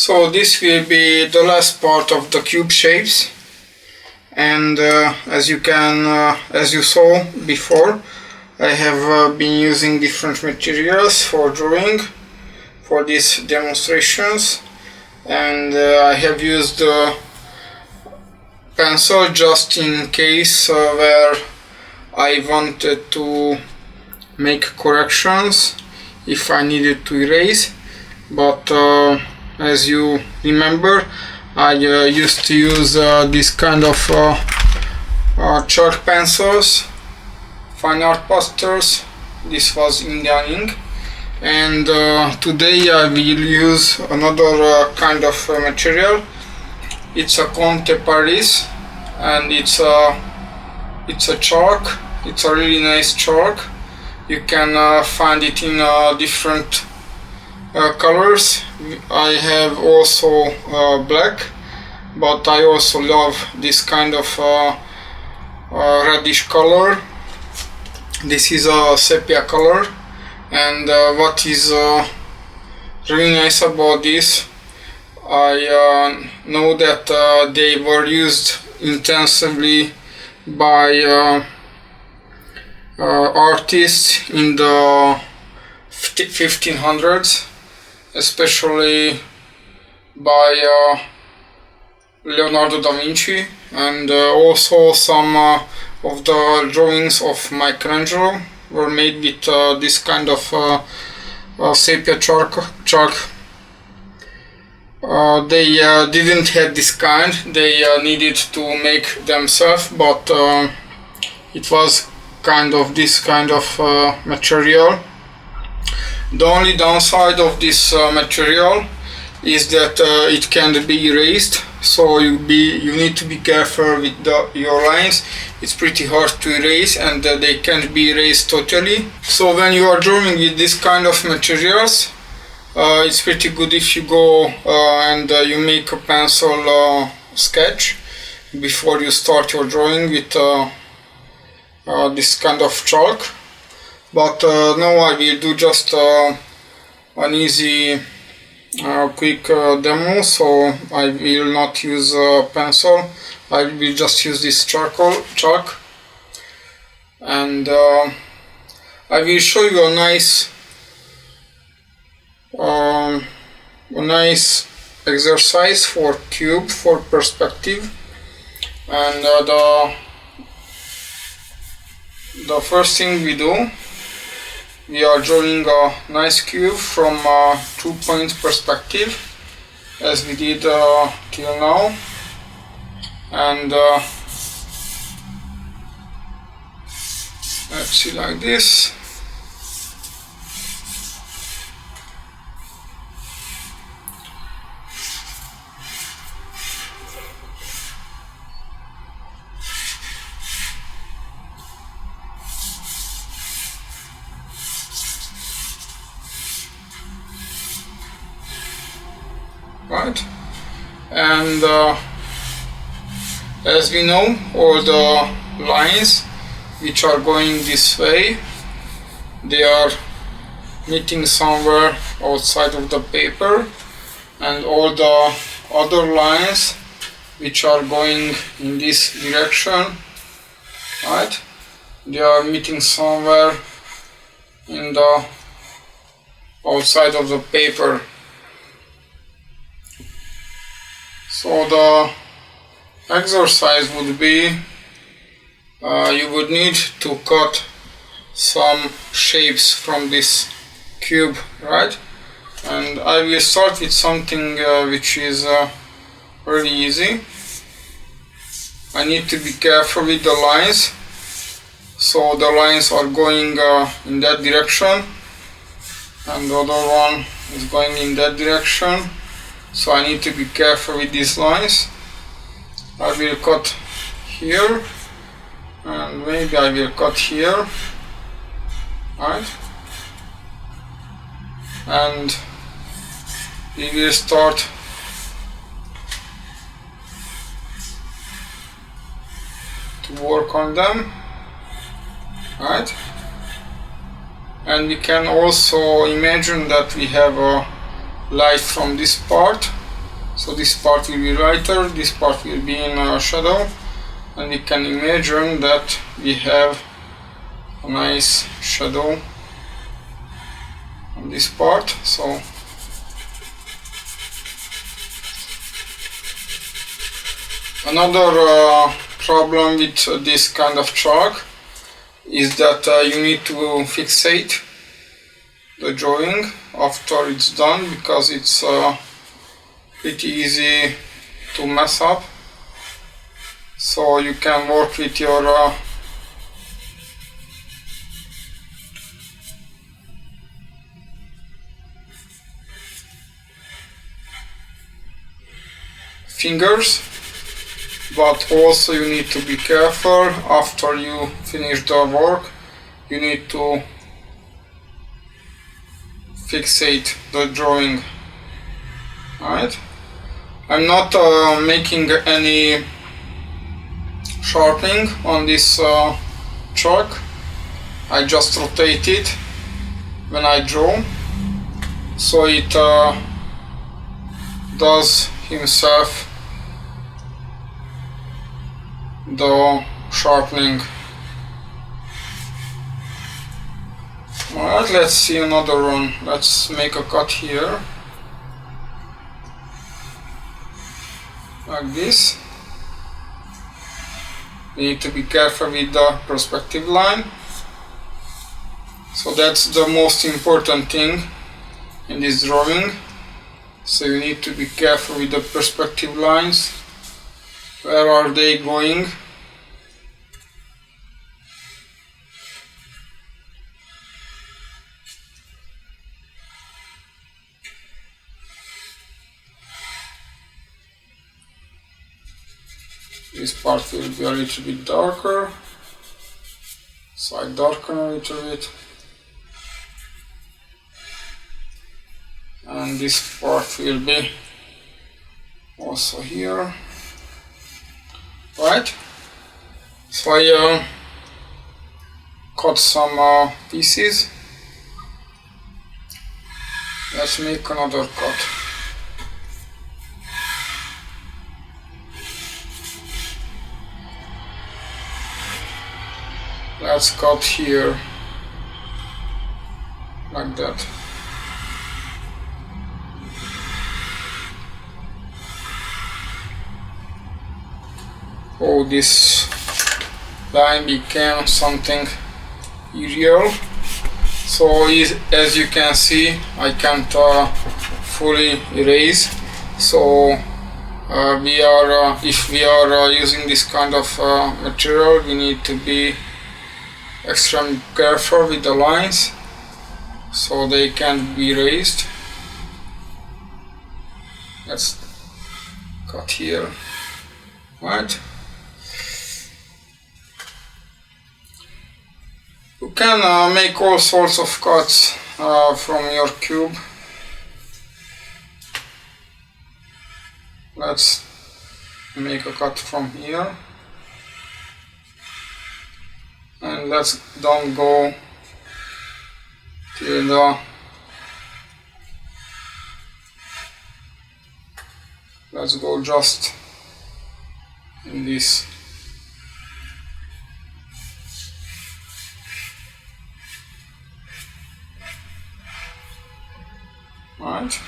So this will be the last part of the cube shapes, and as you saw before, I have been using different materials for drawing for these demonstrations, and I have used pencil just in case where I wanted to make corrections if I needed to erase, but as you remember, I used to use this kind of chalk pencils, fine art pastels. This was Indian ink, and today I will use another kind of material. It's a Conte Paris, and it's a chalk. It's a really nice chalk. You can find it in different colors. I have also black, but I also love this kind of reddish color. This is a sepia color, and what is really nice about this, I know that they were used intensively by artists in the 1500s, especially by Leonardo da Vinci, and also some of the drawings of Michelangelo were made with this kind of sepia chalk. They didn't have this kind, they needed to make themselves, but it was kind of this kind of material. The only downside of this material is that it can be erased, so you need to be careful with your lines. It's pretty hard to erase, and they can't be erased totally. So when you are drawing with this kind of materials, it's pretty good if you go and you make a pencil sketch before you start your drawing with this kind of chalk. But now I will do just an easy quick demo, so I will not use a pencil. I will just use this chalk, and I will show you a nice exercise for cube, for perspective. And the first thing we do, we are drawing a nice cube from a 2-point perspective, as we did till now. And let's see, like this. Right, and as we know, all the lines which are going this way, they are meeting somewhere outside of the paper, and all the other lines which are going in this direction, right, they are meeting somewhere in the outside of the paper. So the exercise would be, you would need to cut some shapes from this cube, right? And I will start with something which is really easy. I need to be careful with the lines, so the lines are going in that direction, and the other one is going in that direction. So I need to be careful with these lines. I will cut here, and maybe I will cut here, right? And we will start to work on them, right? And we can also imagine that we have a light from this part, So this part will be lighter, this part will be in shadow, and you can imagine that we have a nice shadow on this part. So another problem with this kind of chalk is that you need to fixate the drawing after it's done, because it's pretty easy to mess up. So you can work with your fingers, but also you need to be careful after you finish the work. You need to fixate the drawing. Right? I'm not making any sharpening on this chalk. I just rotate it when I draw, so it does himself the sharpening. Alright, let's see another one. Let's make a cut here, like this. We need to be careful with the perspective line. So that's the most important thing in this drawing. So you need to be careful with the perspective lines. Where are they going? This part will be a little bit darker, so I darken a little bit. And this part will be also here. Right? So I cut some pieces. Let's make another cut. Let's cut here, like that. Oh, this line became something irreal. So as you can see, I can't fully erase. So if we are using this kind of material, we need to be extremely careful with the lines so they can't be erased. Let's cut here. Right? You can make all sorts of cuts from your cube. Let's make a cut from here. And don't go till the, let's go just in this. Right?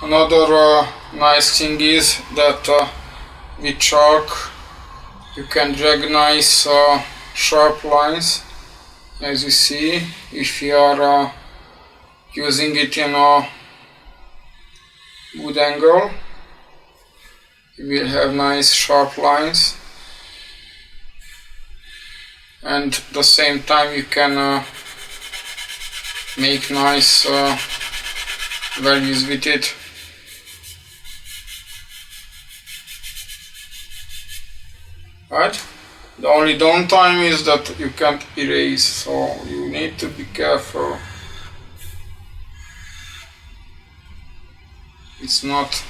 Another nice thing is that with chalk you can drag nice sharp lines, as you see. If you are using it in a good angle, you will have nice sharp lines, and at the same time you can make nice values with it. Right? The only downtime is that you can't erase, so you need to be careful. It's not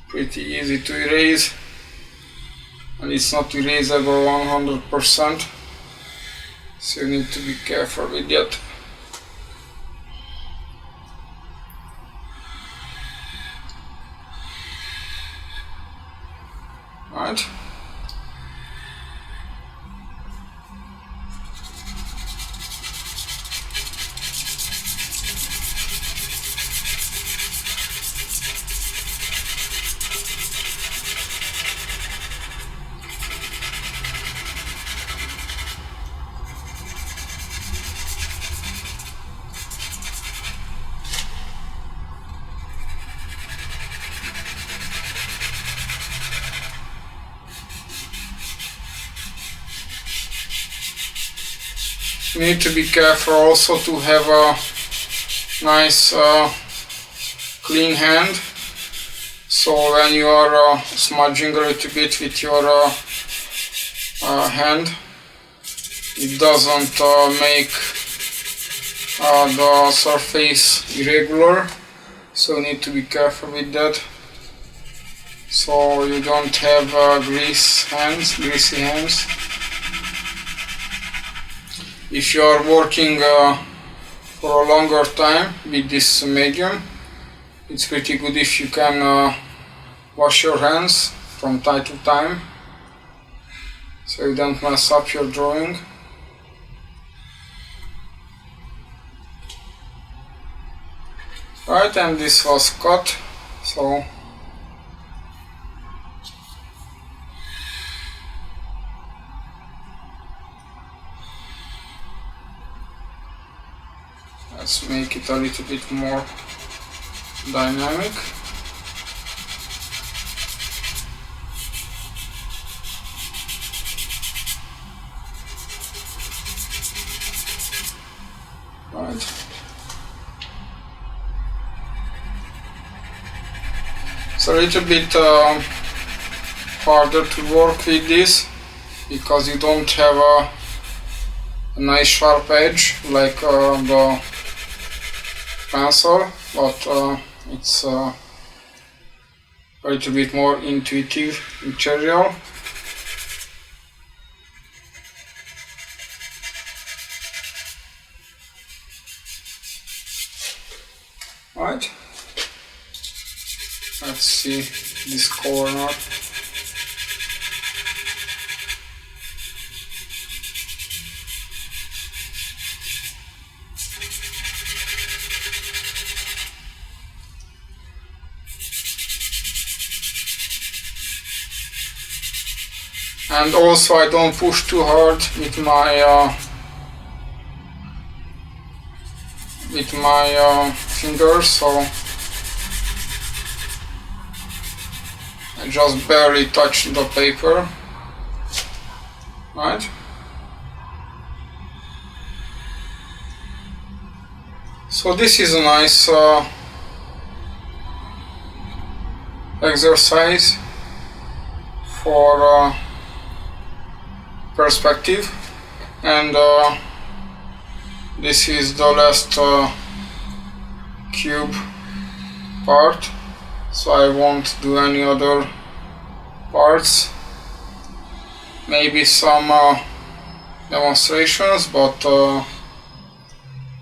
pretty easy to erase, and it's not erasable 100%, so you need to be careful with that. Right? You need to be careful also to have a nice clean hand, so when you are smudging a little bit with your hand, it doesn't make the surface irregular, so you need to be careful with that, so you don't have greasy hands. If you are working for a longer time with this medium, it's pretty good if you can wash your hands from time to time, so you don't mess up your drawing. Right, and this was cut, so let's make it a little bit more dynamic. Right. It's a little bit harder to work with this because you don't have a nice sharp edge like the pencil, but it's a little bit more intuitive material. Right, let's see this corner. And also I don't push too hard with my fingers, so I just barely touch the paper. Right? So this is a nice exercise for perspective, and this is the last cube part, so I won't do any other parts, maybe some demonstrations, but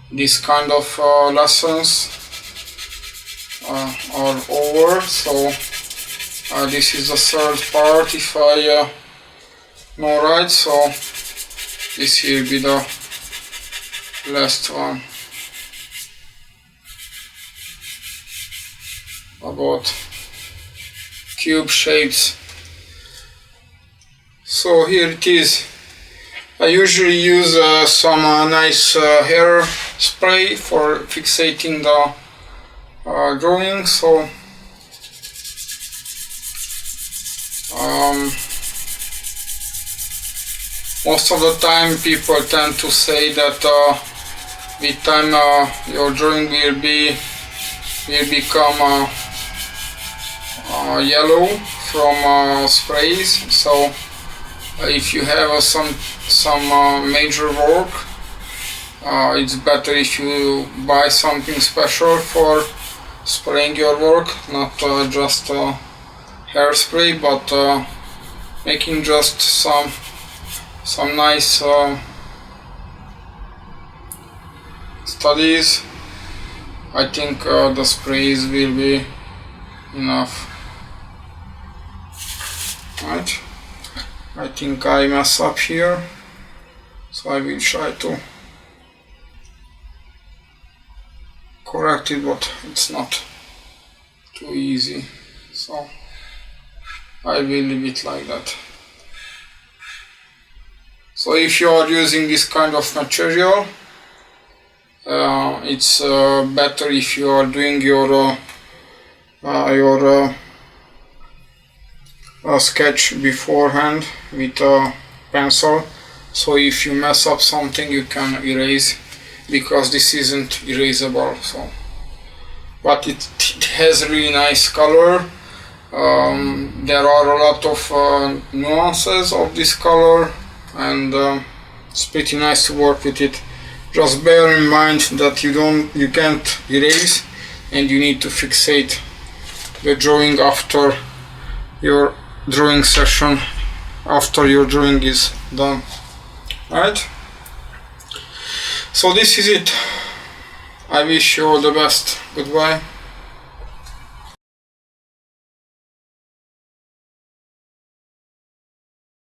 this kind of lessons are over, so this is the third part if I know right, so this here will be the last one about cube shapes. So here it is. I usually use some nice hair spray for fixating the drawing, so Most of the time people tend to say that with time your drawing will become yellow from sprays. So if you have some major work, it's better if you buy something special for spraying your work, not just hairspray, but making just some nice studies. I think the sprays will be enough. Right, I think I mess up here, so I will try to correct it, but it's not too easy, so I will leave it like that. So if you are using this kind of material, it's better if you are doing your sketch beforehand with a pencil, so if you mess up something you can erase, because this isn't erasable. So, but it has really nice color. There are a lot of nuances of this color, and it's pretty nice to work with it. Just bear in mind that you can't erase, and you need to fixate the drawing after your drawing session, after your drawing is done. Right? So this is it. I wish you all the best. Goodbye.